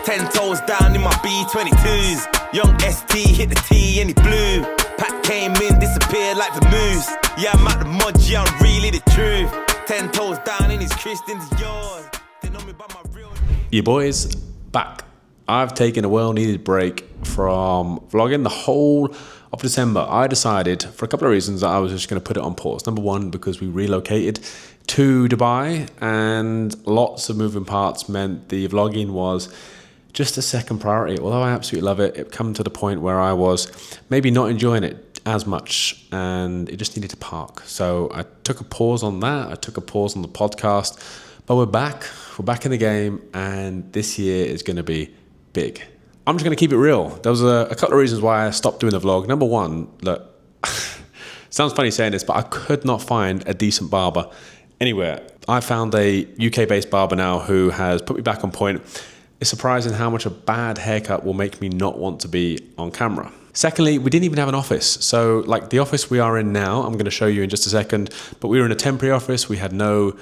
10 toes down in my B22s. Young ST hit the T and he blew. Pat came in, disappeared like the moose. Yeah, I'm at the mud, yeah, I'm really the truth. 10 toes down in his Christians, yours. They know me by my real name. Your boys back. I've taken a well-needed break from vlogging the whole of December. I decided, for a couple of reasons, that I was just going to put it on pause. Number one, because we relocated to Dubai and lots of moving parts meant the vlogging was just a second priority. Although I absolutely love it, it come to the point where I was maybe not enjoying it as much and it just needed to park. So I took a pause on that. I took a pause on the podcast, but we're back in the game, and this year is going to be big. I'm just going to keep it real. There was a couple of reasons why I stopped doing the vlog. Number one, look, sounds funny saying this, but I could not find a decent barber anywhere. I found a UK-based barber now who has put me back on point. It's surprising how much a bad haircut will make me not want to be on camera. Secondly, we didn't even have an office. So like the office we are in now, I'm going to show you in just a second, but we were in a temporary office. We had no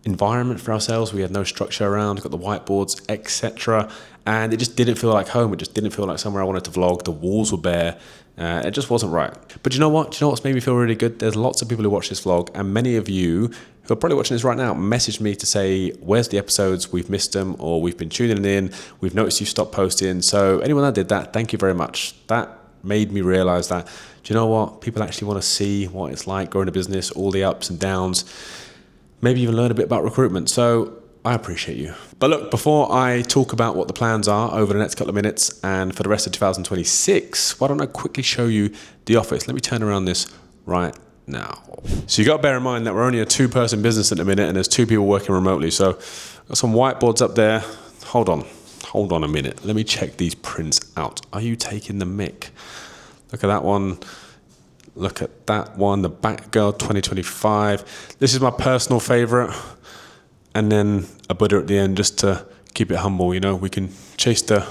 environment for ourselves. We had no structure around. We've got the whiteboards, etc. And it just didn't feel like home. It just didn't feel like somewhere I wanted to vlog. The walls were bare. It just wasn't right. But you know what? Do you know what's made me feel really good? There's lots of people who watch this vlog, and many of you who are probably watching this right now messaged me to say, where's the episodes? We've missed them, or we've been tuning in. We've noticed you stopped posting. So anyone that did that, thank you very much. That made me realize that, do you know what? People actually want to see what it's like growing a business, all the ups and downs, maybe even learn a bit about recruitment. So I appreciate you. But look, before I talk about what the plans are over the next couple of minutes and for the rest of 2026, why don't I quickly show you the office? Let me turn around this right now. So you got to bear in mind that we're only a two-person business at the minute and there's two people working remotely. So got some whiteboards up there. Hold on a minute. Let me check these prints out. Are you taking the mick? Look at that one. Look at that one, the Batgirl 2025. This is my personal favorite. And then a Buddha at the end just to keep it humble. You know, we can chase the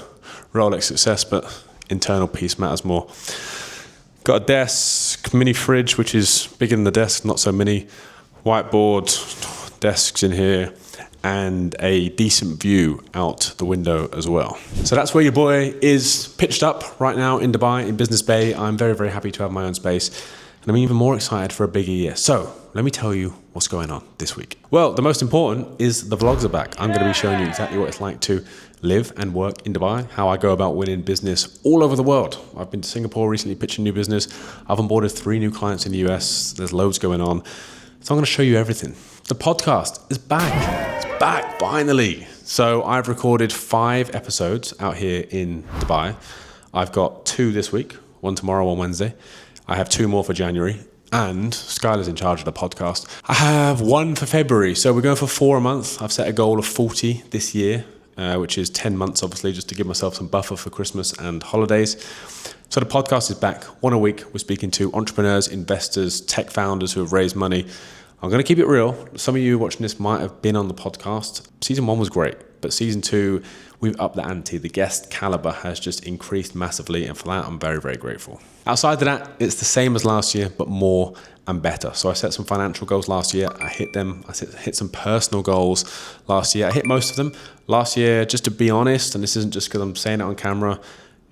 Rolex success, but internal peace matters more. Got a desk, mini fridge, which is bigger than the desk, not so mini. Whiteboard, desks in here, and a decent view out the window as well. So that's where your boy is pitched up right now in Dubai, in Business Bay. I'm very, very happy to have my own space. And I'm even more excited for a bigger year. So let me tell you what's going on this week. Well, the most important is the vlogs are back. I'm going to be showing you exactly what it's like to live and work in Dubai, how I go about winning business all over the world. I've been to Singapore recently pitching new business. I've onboarded 3 new clients in the US. There's loads going on. So I'm going to show you everything. The podcast is back. It's back, finally. So I've recorded 5 episodes out here in Dubai. I've got 2 this week, 1 tomorrow, 1 Wednesday. I have 2 more for January, and Skylar's in charge of the podcast. I have 1 for February, so we're going for 4 a month. I've set a goal of 40 this year, which is 10 months, obviously, just to give myself some buffer for Christmas and holidays. So the podcast is back, 1 a week. We're speaking to entrepreneurs, investors, tech founders who have raised money. I'm going to keep it real. Some of you watching this might have been on the podcast. Season 1 was great, but season 2, we've upped the ante. The guest caliber has just increased massively, and for that, I'm very, very grateful. Outside of that, it's the same as last year, but more and better. So I set some financial goals last year. I hit them. I hit some personal goals last year. I hit most of them. Last year, just to be honest, and this isn't just because I'm saying it on camera,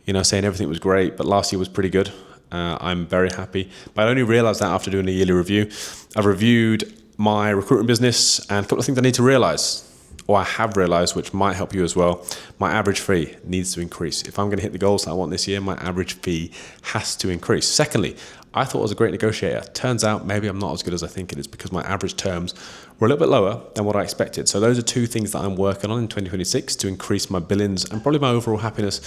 you know, saying everything was great, but last year was pretty good. I'm very happy. But I only realized that after doing a yearly review. I've reviewed my recruitment business and a couple of things I need to realize, or I have realized, which might help you as well. My average fee needs to increase. If I'm going to hit the goals that I want this year, my average fee has to increase. Secondly, I thought I was a great negotiator. Turns out maybe I'm not as good as I think it is, because my average terms were a little bit lower than what I expected. So those are 2 things that I'm working on in 2026 to increase my billings and probably my overall happiness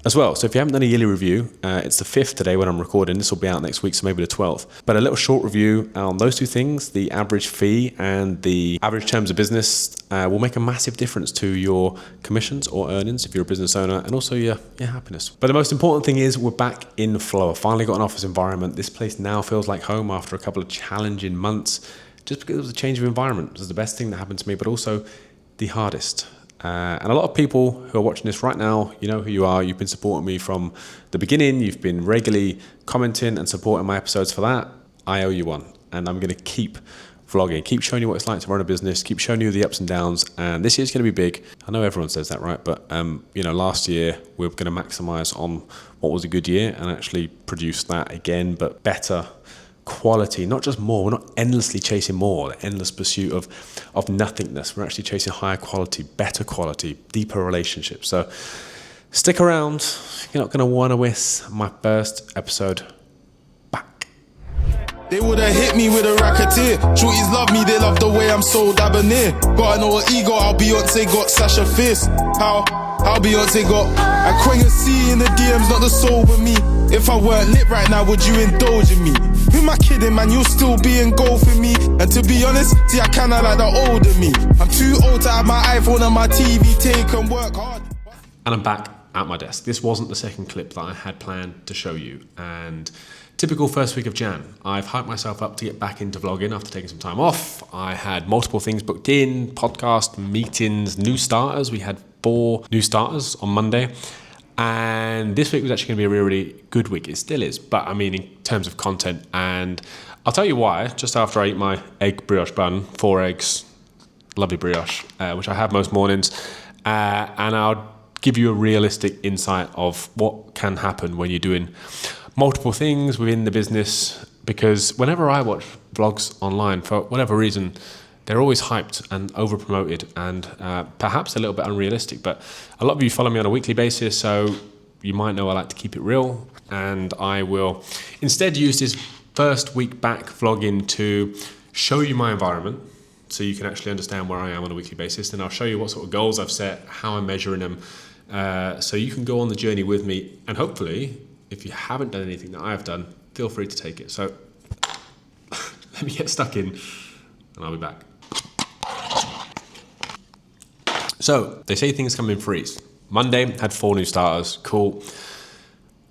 as well. So if you haven't done a yearly review, it's the 5th today when I'm recording. This will be out next week, so maybe the 12th. But a little short review on those 2 things, the average fee and the average terms of business, will make a massive difference to your commissions or earnings if you're a business owner, and also your happiness. But the most important thing is we're back in flow. I finally got an office environment. This place now feels like home after a couple of challenging months, just because it was a change of environment. It was the best thing that happened to me, but also the hardest. And a lot of people who are watching this right now, you know who you are. You've been supporting me from the beginning. You've been regularly commenting and supporting my episodes. For that, I owe you one. And I'm going to keep vlogging. Keep showing you what it's like to run a business. Keep showing you the ups and downs. And this year's going to be big. I know everyone says that, right? But last year we're going to maximize on what was a good year and actually produce that again, but better quality, not just more. We're not endlessly chasing more, the endless pursuit of nothingness. We're actually chasing higher quality, better quality, deeper relationships. So stick around. You're not going to want to miss my first episode back. They would've hit me with a racketeer. Shorties love me, they love the way I'm so debonair. Gotta know what ego, how Beyonce got Sasha Fierce. How Beyonce got a Queen C in the DMs, not the soul with me. If I weren't lit right now, would you indulge in me? Who am I kidding, man? You'll still be in goal for me. And to be honest, see, I kinda like the older me. I'm too old to have my iPhone and my TV take and work hard. And I'm back at my desk. This wasn't the second clip that I had planned to show you. And typical first week of Jan. I've hyped myself up to get back into vlogging after taking some time off. I had multiple things booked in, podcast, meetings, new starters. We had 4 new starters on Monday. And this week was actually going to be a really, really good week. It still is, but I mean in terms of content. And I'll tell you why. Just after I eat my egg brioche bun, 4 eggs, lovely brioche, which I have most mornings. And I'll give you a realistic insight of what can happen when you're doing multiple things within the business. Because whenever I watch vlogs online, for whatever reason, they're always hyped and over-promoted and perhaps a little bit unrealistic. But a lot of you follow me on a weekly basis, so you might know I like to keep it real. And I will instead use this first week back vlogging to show you my environment so you can actually understand where I am on a weekly basis. And I'll show you what sort of goals I've set, how I'm measuring them, so you can go on the journey with me. And hopefully, if you haven't done anything that I've done, feel free to take it. So let me get stuck in and I'll be back. So they say things come in threes. Monday had 4 new starters, cool.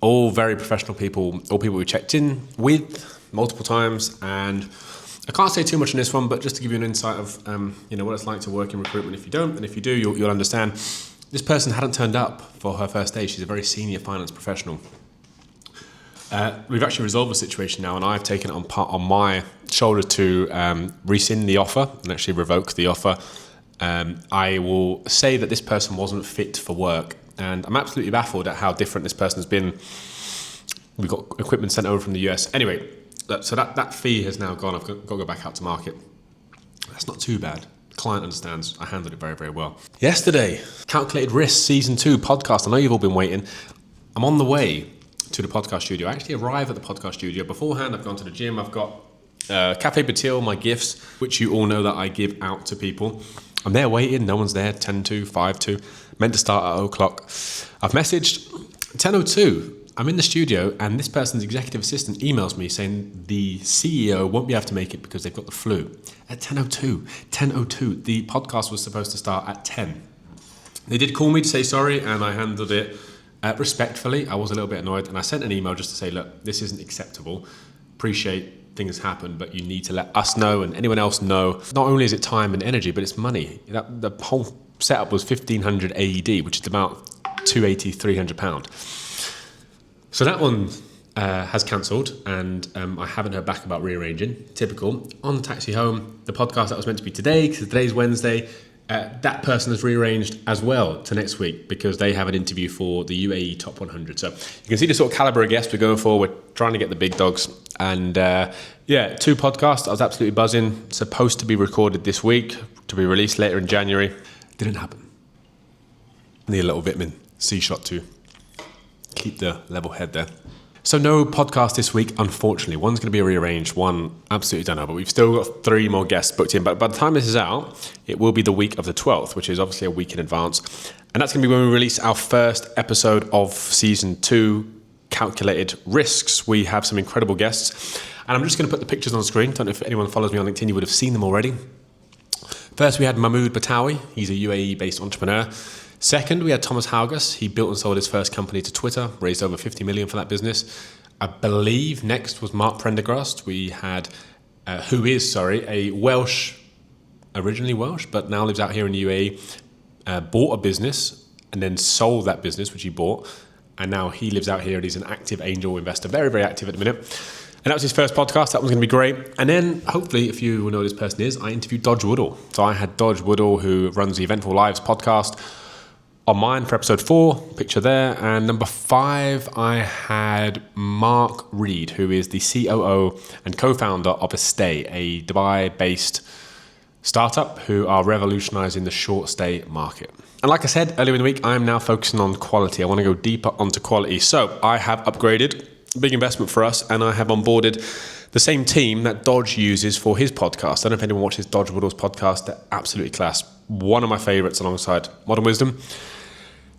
All very professional people, all people we checked in with multiple times. And I can't say too much on this one, but just to give you an insight of what it's like to work in recruitment. If you don't, and if you do, you'll understand. This person hadn't turned up for her first day. She's a very senior finance professional. We've actually resolved the situation now, and I've taken it on my shoulder to rescind the offer and actually revoke the offer. I will say that this person wasn't fit for work, and I'm absolutely baffled at how different this person has been. We've got equipment sent over from the US. Anyway, so that fee has now gone. I've got to go back out to market. That's not too bad. The client understands. I handled it very, very well. Yesterday, Calculated Risk Season 2 podcast. I know you've all been waiting. I'm on the way to the podcast studio. I actually arrive at the podcast studio. Beforehand, I've gone to the gym. I've got Cafe Batil, my gifts, which you all know that I give out to people. I'm there waiting, no one's there, 10 to, 5 to, meant to start at 0 o'clock. I've messaged 10:02, I'm in the studio, and this person's executive assistant emails me saying the CEO won't be able to make it because they've got the flu. At 10:02, the podcast was supposed to start at 10. They did call me to say sorry, and I handled it respectfully. I was a little bit annoyed, and I sent an email just to say, look, this isn't acceptable. Appreciate things happen, but you need to let us know and anyone else know. Not only is it time and energy, but it's money. The whole setup was 1,500 AED, which is about £280-300. So that one has cancelled, and I haven't heard back about rearranging. Typical. On the taxi home, the podcast that was meant to be today, because today's Wednesday, that person has rearranged as well to next week because they have an interview for the UAE Top 100. So you can see the sort of caliber of guests we're going for. We're trying to get the big dogs. And 2 podcasts. I was absolutely buzzing. Supposed to be recorded this week, to be released later in January. Didn't happen. Need a little vitamin C shot to keep the level head there. So no podcast this week, unfortunately. One's going to be rearranged, one absolutely don't know, but we've still got 3 more guests booked in. But by the time this is out, it will be the week of the 12th, which is obviously a week in advance. And that's going to be when we release our first episode of Season 2, Calculated Risks. We have some incredible guests. And I'm just going to put the pictures on the screen. Don't know if anyone follows me on LinkedIn, you would have seen them already. First, we had Mahmoud Batawi. He's a UAE-based entrepreneur. Second, we had Thomas Haugas. He built and sold his first company to Twitter, raised over 50 million for that business. I believe next was Mark Prendergast. We had, a Welsh, originally Welsh, but now lives out here in the UAE, bought a business and then sold that business, which he bought. And now he lives out here and he's an active angel investor, very, very active at the minute. And that was his first podcast. That was going to be great. And then, hopefully, if you know who this person is, I interviewed Dodge Woodall. So I had Dodge Woodall, who runs the Eventful Lives podcast, on mine for episode 4, picture there. And number 5, I had Mark Reed, who is the COO and co-founder of Stay, a Dubai-based startup who are revolutionizing the short stay market. And like I said earlier in the week, I'm now focusing on quality. I want to go deeper onto quality. So I have upgraded, big investment for us, and I have onboarded the same team that Dodge uses for his podcast. I don't know if anyone watches Dodge Woodall's podcast. They're absolutely class. One of my favorites alongside Modern Wisdom.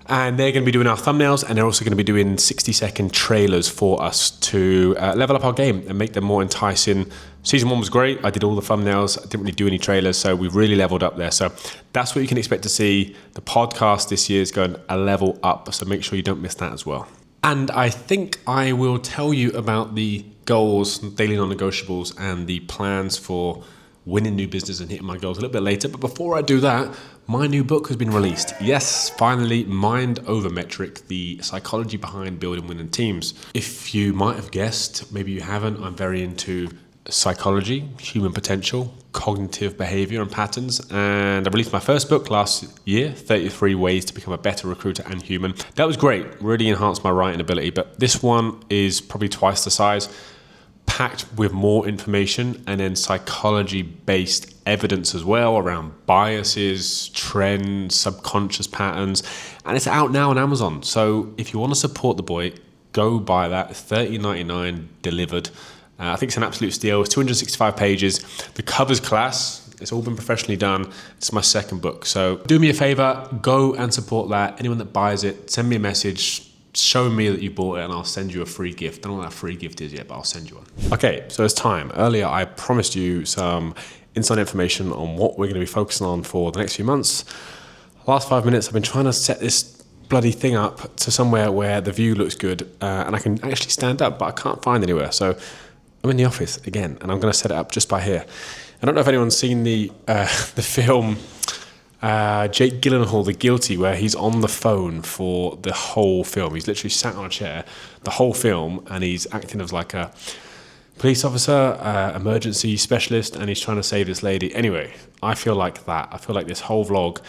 And they're going to be doing our thumbnails, and they're also going to be doing 60-second trailers for us to level up our game and make them more enticing. Season 1 was great. I did all the thumbnails. I didn't really do any trailers, so we've really leveled up there. So that's what you can expect to see. The podcast this year is going a level up, so make sure you don't miss that as well. And I think I will tell you about the goals, daily non-negotiables, and the plans for winning new business and hitting my goals a little bit later. But before I do that, my new book has been released. Yes, finally, Mind Over Metric, the psychology behind building winning teams. If you might have guessed, maybe you haven't, I'm very into psychology, human potential, cognitive behavior and patterns. And I released my first book last year, 33 Ways to Become a Better Recruiter and Human. That was great, really enhanced my writing ability. But this one is probably twice the size, packed with more information and then psychology-based evidence as well around biases, trends, subconscious patterns. And it's out now on Amazon. So if you want to support the boy, go buy that. It's $30.99 delivered. I think it's an absolute steal. It's 265 pages. The cover's class. It's all been professionally done. It's my second book. So do me a favor, go and support that. Anyone that buys it, send me a message. Show me that you bought it and I'll send you a free gift. I don't know what that free gift is yet, but I'll send you one. Okay, so it's time. Earlier, I promised you some inside information on what we're going to be focusing on for the next few months. Last 5 minutes, I've been trying to set this bloody thing up to somewhere where the view looks good and I can actually stand up, but I can't find anywhere. So I'm in the office again, and I'm going to set it up just by here. I don't know if anyone's seen the film Jake Gyllenhaal, The Guilty, where he's on the phone for the whole film. He's literally sat on a chair the whole film, and he's acting as like a police officer, emergency specialist, and he's trying to save this lady. Anyway, I feel like that. I feel like this whole vlog,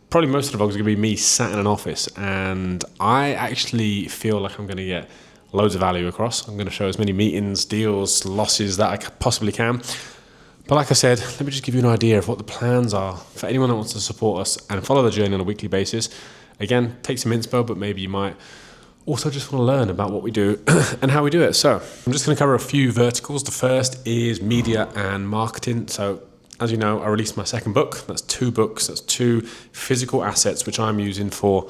probably most of the vlogs are going to be me sat in an office, and I actually feel like I'm going to get loads of value across. I'm going to show as many meetings, deals, losses that I possibly can. But like I said, let me just give you an idea of what the plans are for anyone that wants to support us and follow the journey on a weekly basis. Again, take some inspo, but maybe you might also just want to learn about what we do and how we do it. So I'm just going to cover a few verticals. The first is media and marketing. So as you know, I released my second book. That's 2 books. That's 2 physical assets, which I'm using for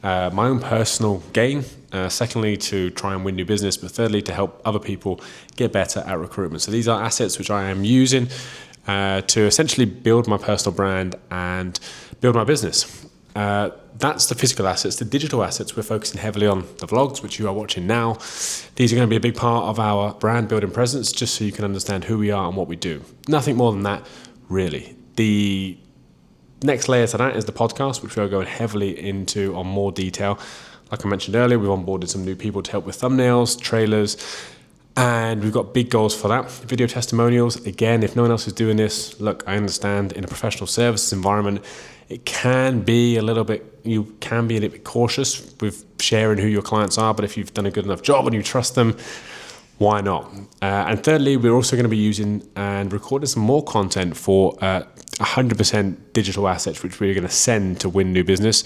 my own personal gain. Secondly, to try and win new business, but thirdly, to help other people get better at recruitment. So these are assets which I am using to essentially build my personal brand and build my business. That's the physical assets. The digital assets, we're focusing heavily on the vlogs, which you are watching now. These are going to be a big part of our brand building presence, just so you can understand who we are and what we do. Nothing more than that, really. The next layer to that is the podcast, which we are going heavily into on more detail. Like I mentioned earlier, we've onboarded some new people to help with thumbnails, trailers, and we've got big goals for that. Video testimonials, again, if no one else is doing this, look, I understand in a professional services environment, it can be a little bit, you can be a little bit cautious with sharing who your clients are, but if you've done a good enough job and you trust them, why not? And thirdly, we're also going to be using and recording some more content for 100% digital assets, which we're going to send to win new business.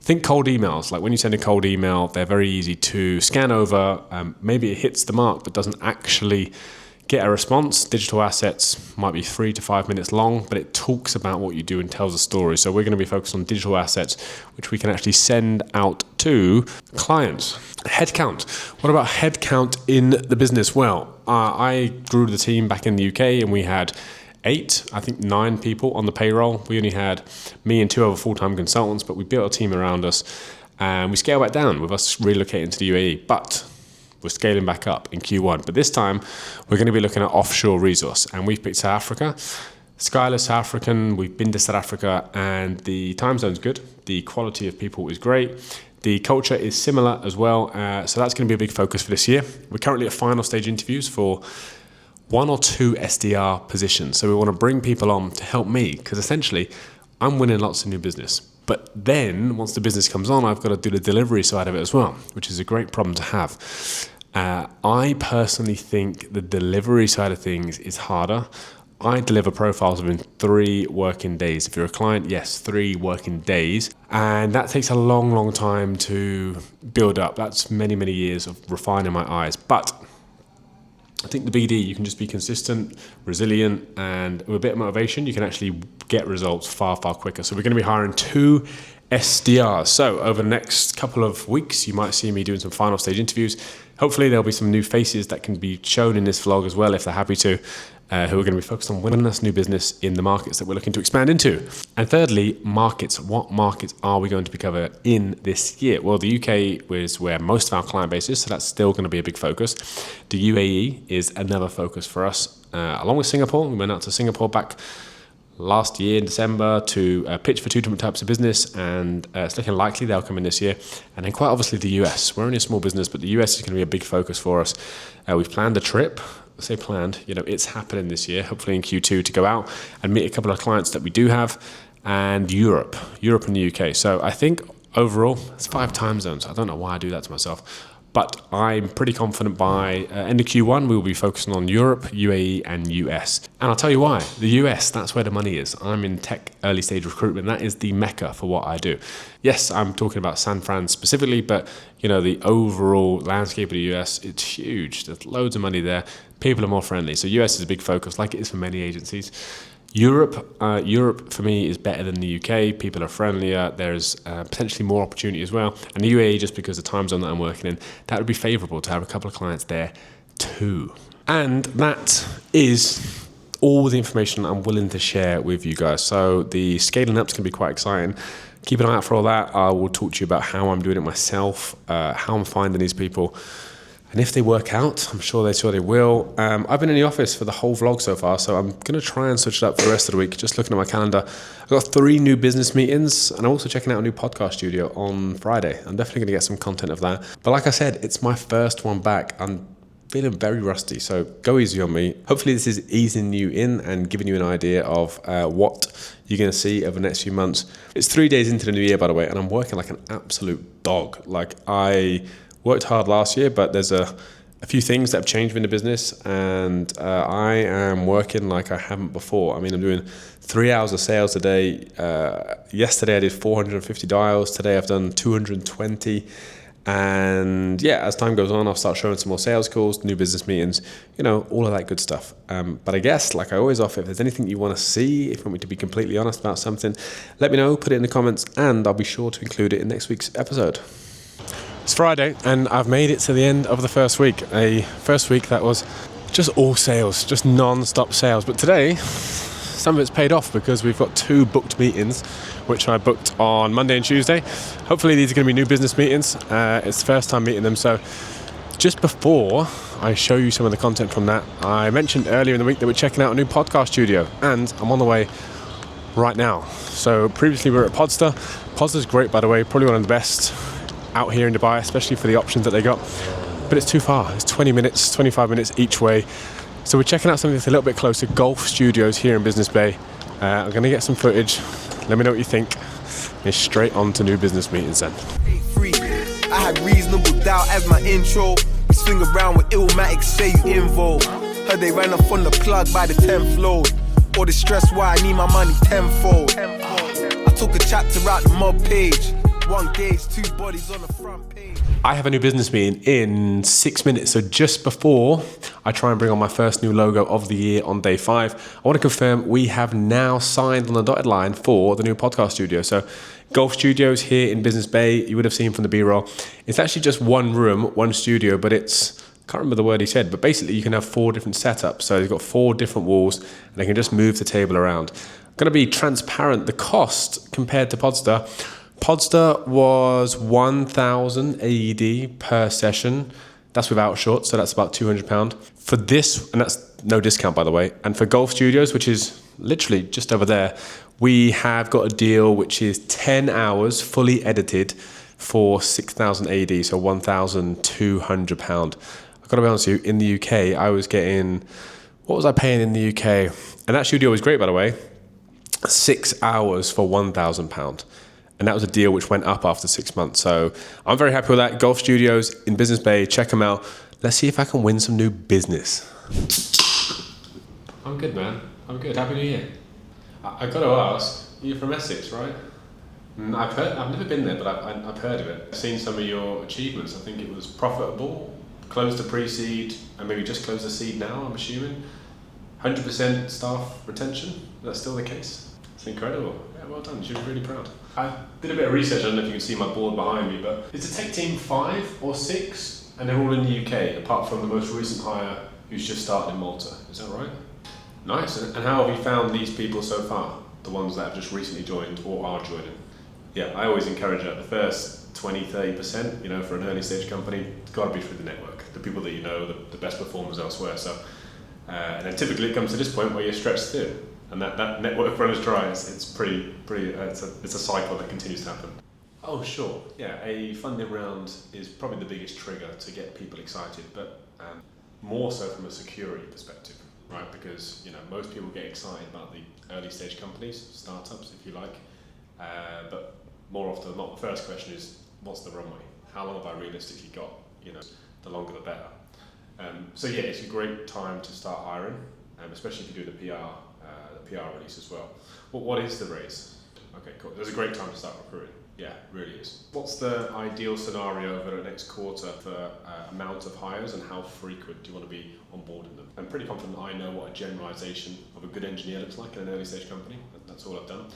Think cold emails. Like when you send a cold email, they're very easy to scan over. Maybe it hits the mark, but doesn't actually get a response. Digital assets might be 3 to 5 minutes long, but it talks about what you do and tells a story. So we're going to be focused on digital assets, which we can actually send out to clients. Headcount. What about headcount in the business? Well, I grew the team back in the UK and we had 9 people on the payroll. We only had me and 2 other full-time consultants, but we built a team around us and we scaled back down with us relocating to the UAE. But we're scaling back up in Q1. But this time, we're going to be looking at offshore resource. And we've picked South Africa. Skylar's South African. We've been to South Africa and the time zone's good. The quality of people is great. The culture is similar as well, so that's going to be a big focus for this year. We're currently at final stage interviews for 1 or 2 SDR positions. So we want to bring people on to help me, because essentially I'm winning lots of new business. But then once the business comes on, I've got to do the delivery side of it as well, which is a great problem to have. I personally think the delivery side of things is harder. I deliver profiles within 3 working days. If you're a client, yes, 3 working days. And that takes a long, long time to build up. That's many, many years of refining my eyes. But I think the BD, you can just be consistent, resilient, and with a bit of motivation, you can actually get results far, far quicker. So we're going to be hiring 2 SDRs. So over the next couple of weeks, you might see me doing some final stage interviews. Hopefully there'll be some new faces that can be shown in this vlog as well, if they're happy to, who are going to be focused on winning us new business in the markets that we're looking to expand into. And thirdly, markets. What markets are we going to be covering in this year? Well, the UK is where most of our client base is, so that's still going to be a big focus. The UAE is another focus for us, along with Singapore. We went out to Singapore back last year in December to pitch for 2 different types of business, and it's looking likely they'll come in this year. And then quite obviously the US. We're only a small business, but the US is going to be a big focus for us. We've planned a trip. I say planned, it's happening this year, hopefully in Q2, to go out and meet a couple of clients that we do have, and Europe and the UK. So I think overall, it's 5 time zones. I don't know why I do that to myself. But I'm pretty confident by end of Q1, we will be focusing on Europe, UAE, and US. And I'll tell you why. The US, that's where the money is. I'm in tech early stage recruitment. That is the mecca for what I do. Yes, I'm talking about San Fran specifically, but the overall landscape of the US, it's huge. There's loads of money there. People are more friendly. So US is a big focus, like it is for many agencies. Europe for me is better than the UK. People are friendlier. There's potentially more opportunity as well. And the UAE, just because the time zone that I'm working in, that would be favourable to have a couple of clients there too. And that is all the information I'm willing to share with you guys. So the scaling up is going to be quite exciting. Keep an eye out for all that. I will talk to you about how I'm doing it myself, how I'm finding these people. And if they work out, I'm sure they will. I've been in the office for the whole vlog so far, so I'm going to try and switch it up for the rest of the week. Just looking at my calendar, I've got 3 new business meetings, and I'm also checking out a new podcast studio on Friday. I'm definitely going to get some content of that. But like I said, it's my first one back. I'm feeling very rusty, so go easy on me. Hopefully this is easing you in and giving you an idea of what you're going to see over the next few months. It's 3 days into the new year, by the way, and I'm working like an absolute dog. Like, I worked hard last year, but there's a few things that have changed in the business, and I am working like I haven't before. I mean, I'm doing 3 hours of sales a day. Yesterday I did 450 dials. Today I've done 220. And yeah, as time goes on, I'll start showing some more sales calls, new business meetings, all of that good stuff. But I guess, like I always offer, if there's anything you want to see, if you want me to be completely honest about something, let me know, put it in the comments, and I'll be sure to include it in next week's episode. It's Friday, and I've made it to the end of the first week. A first week that was just all sales, just non-stop sales. But today, some of it's paid off because we've got 2 booked meetings, which I booked on Monday and Tuesday. Hopefully these are going to be new business meetings. It's the first time meeting them. So just before I show you some of the content from that, I mentioned earlier in the week that we're checking out a new podcast studio, and I'm on the way right now. So previously we were at Podster. Podster's great, by the way, probably one of the best out here in Dubai, especially for the options that they got, but it's too far. It's 20 minutes, 25 minutes each way. So we're checking out something that's a little bit closer, Golf Studios here in Business Bay. I'm going to get some footage. Let me know what you think. And straight on to new business meetings then. I had reasonable doubt as my intro. We swing around with Illmatic, say you involved. Heard they ran off on the plug by the 10th load. All the stress why I need my money tenfold. I took a chapter out the mob page. 1 gauge, 2 bodies on the front page. I have a new business meeting in 6 minutes, so just before I try and bring on my first new logo of the year on day 5, I want to confirm we have now signed on the dotted line for the new podcast studio. So Golf Studios here in Business Bay, you would have seen from the B-roll. It's actually just 1 room, 1 studio, but it's, I can't remember the word he said, but basically you can have 4 different setups. So you've got 4 different walls, and they can just move the table around. I'm going to be transparent. The cost compared to Podster was 1,000 AED per session. That's without shorts, so that's about £200. For this, and that's no discount, by the way, and for Golf Studios, which is literally just over there, we have got a deal which is 10 hours fully edited for 6,000 AD, so £1,200. I've got to be honest with you, in the UK, I was getting, what was I paying in the UK? And that studio was great, by the way, 6 hours for £1,000. And that was a deal which went up after 6 months. So I'm very happy with that. Golf Studios in Business Bay, check them out. Let's see if I can win some new business. I'm good, man. I'm good. Happy New Year. I've got to ask, you're from Essex, right? I've never been there, but I've heard of it. I've seen some of your achievements. I think it was profitable, closed the pre-seed, and maybe just closed the seed now, I'm assuming. 100% staff retention, is that still the case? It's incredible. Yeah, well done, you should be really proud. I did a bit of research, I don't know if you can see my board behind me, but is the tech team 5 or 6? And they're all in the UK, apart from the most recent hire who's just started in Malta, is that right? Nice, and how have you found these people so far? The ones that have just recently joined or are joining? Yeah, I always encourage that the first 20-30%, you know, for an early stage company, it's got to be through the network, the people that you know, the best performers elsewhere. So, and then typically it comes to this point where you're stretched thin, and that network runs dry. It's pretty. It's a cycle that continues to happen. Oh sure, yeah. A funding round is probably the biggest trigger to get people excited, but more so from a security perspective, right? Because you know most people get excited about the early stage companies, startups, if you like. But more often than not, the first question is, what's the runway? How long have I realistically got? You know, the longer the better. So yeah, it's a great time to start hiring, especially if you do the PR release as well. What is the raise? Okay, cool. There's a great time to start recruiting. Yeah, really is. What's the ideal scenario over the next quarter for amount of hires and how frequent do you want to be onboarding them? I'm pretty confident I know what a generalization of a good engineer looks like in an early stage company. That's all I've done.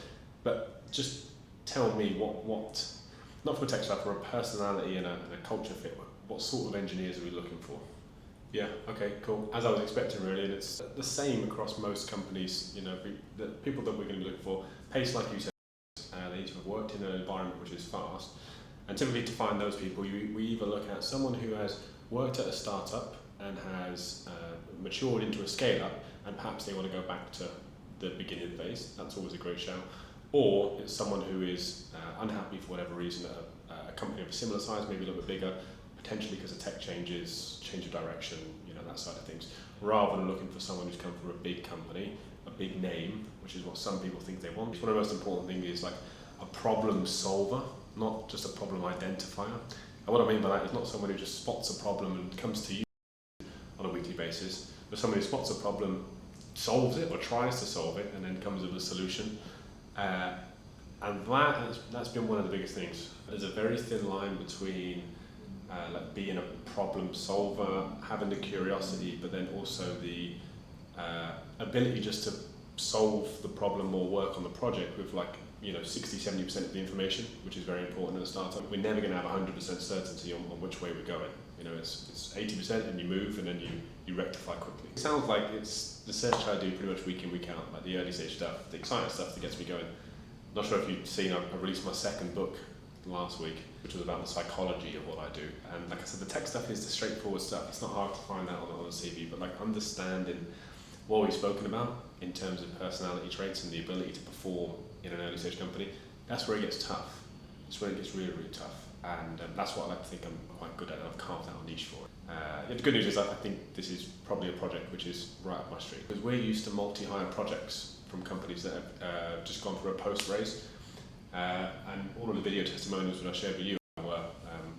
But just tell me what not for a tech staff, for a personality and a culture fit, what sort of engineers are we looking for? Yeah, okay, cool. As I was expecting really, and it's the same across most companies, you know, the people that we're going to be looking for, pace like you said, they need to have worked in an environment which is fast. And typically to find those people, we either look at someone who has worked at a startup and has matured into a scale-up, and perhaps they want to go back to the beginning phase. That's always a great shout. Or it's someone who is unhappy for whatever reason at a company of a similar size, maybe a little bit bigger, potentially because of tech changes, change of direction, you know, that side of things, rather than looking for someone who's come from a big company, a big name, which is what some people think they want. One of the most important things is like a problem solver, not just a problem identifier. And what I mean by that is not someone who just spots a problem and comes to you on a weekly basis, but someone who spots a problem, solves it or tries to solve it, and then comes with a solution. And that's been one of the biggest things. There's a very thin line between like being a problem solver, having the curiosity, but then also the ability just to solve the problem or work on the project with like, you know, 60-70% of the information, which is very important in a startup. We're never going to have 100% certainty on which way we're going. You know, it's 80% and you move and then you rectify quickly. It sounds like it's the search I do pretty much week in, week out, like the early stage stuff, the exciting stuff that gets me going. Not sure if you've seen, I released my second book last week, which was about the psychology of what I do. And like I said, the tech stuff is the straightforward stuff. It's not hard to find out on a CV, but like understanding what we've spoken about in terms of personality traits and the ability to perform in an early stage company, that's where it gets tough. That's where it gets really, really tough. And that's what I like to think I'm quite good at, and I've carved out a niche for it. The good news is I think this is probably a project which is right up my street, because we're used to multi-hire projects from companies that have just gone through a post-raise. And all of the video testimonials that I shared with you were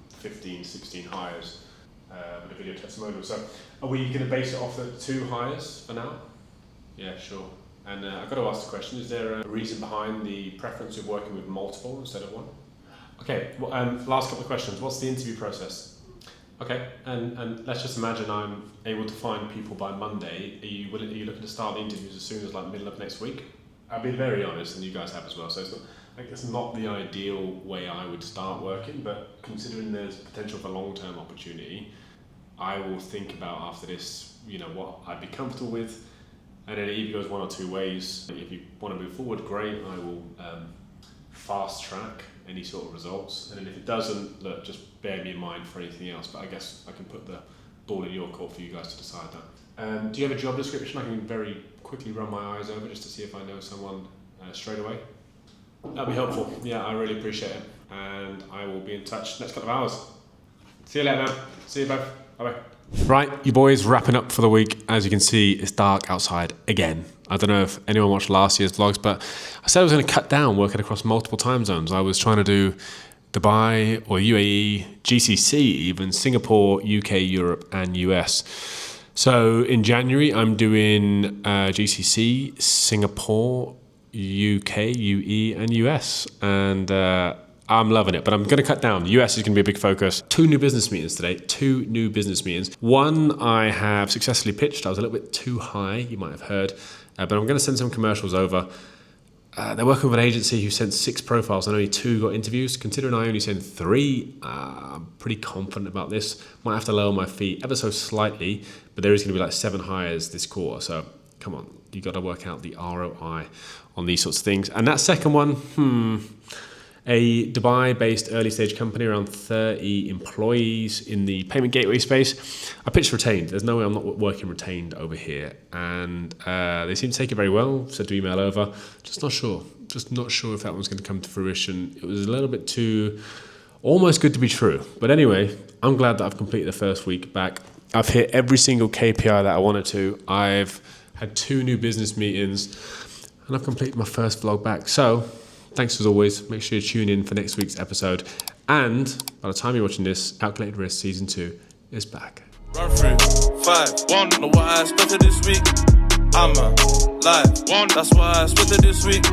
15, 16 hires with a video testimonial. So are we going to base it off the 2 hires for now? Yeah, sure. And I've got to ask the question, is there a reason behind the preference of working with multiple instead of one? Okay, well, last couple of questions. What's the interview process? Okay, and let's just imagine I'm able to find people by Monday. Are you looking to start the interviews as soon as like middle of next week? I'll be very honest, and you guys have as well, so it's not the ideal way I would start working, but considering there's potential for long-term opportunity, I will think about after this, you know, what I'd be comfortable with, and then it either goes one or two ways. If you want to move forward, great, I will fast track any sort of results, and then if it doesn't, look, just bear me in mind for anything else, but I guess I can put the ball in your court for you guys to decide that. Do you have a job description I can very quickly run my eyes over just to see if I know someone straight away? That'd be helpful. Yeah, I really appreciate it. and I will be in touch next couple of hours. See you later, man. See you both. Bye-bye. Right, you boys, wrapping up for the week. As you can see, it's dark outside again. I don't know if anyone watched last year's vlogs, but I said I was going to cut down working across multiple time zones. I was trying to do Dubai or UAE, GCC even, Singapore, UK, Europe and US. So in January, I'm doing GCC, Singapore, UK, UE and US. And I'm loving it, but I'm going to cut down. The US is going to be a big focus. 2 new business meetings today. 2 new business meetings. One I have successfully pitched. I was a little bit too high, you might have heard. But I'm going to send some commercials over. They're working with an agency who sent 6 profiles and only 2 got interviews. Considering I only sent 3, I'm pretty confident about this. Might have to lower my fee ever so slightly, but there is going to be like 7 hires this quarter. So come on, you got to work out the ROI on these sorts of things. And that second one, a Dubai-based early-stage company, around 30 employees in the payment gateway space. I pitched retained. There's no way I'm not working retained over here. And they seem to take it very well. Said to email over. Just not sure. Just not sure if that one's going to come to fruition. It was a little bit too almost good to be true. But anyway, I'm glad that I've completed the first week back. I've hit every single KPI that I wanted to. I've had 2 new business meetings. And I've completed my first vlog back. So thanks as always. Make sure you tune in for next week's episode. And by the time you're watching this, Calculated Risk Season 2 is back. Run through 5, 1, know what I expected this week. I'm alive, 1, that's what I expected this week.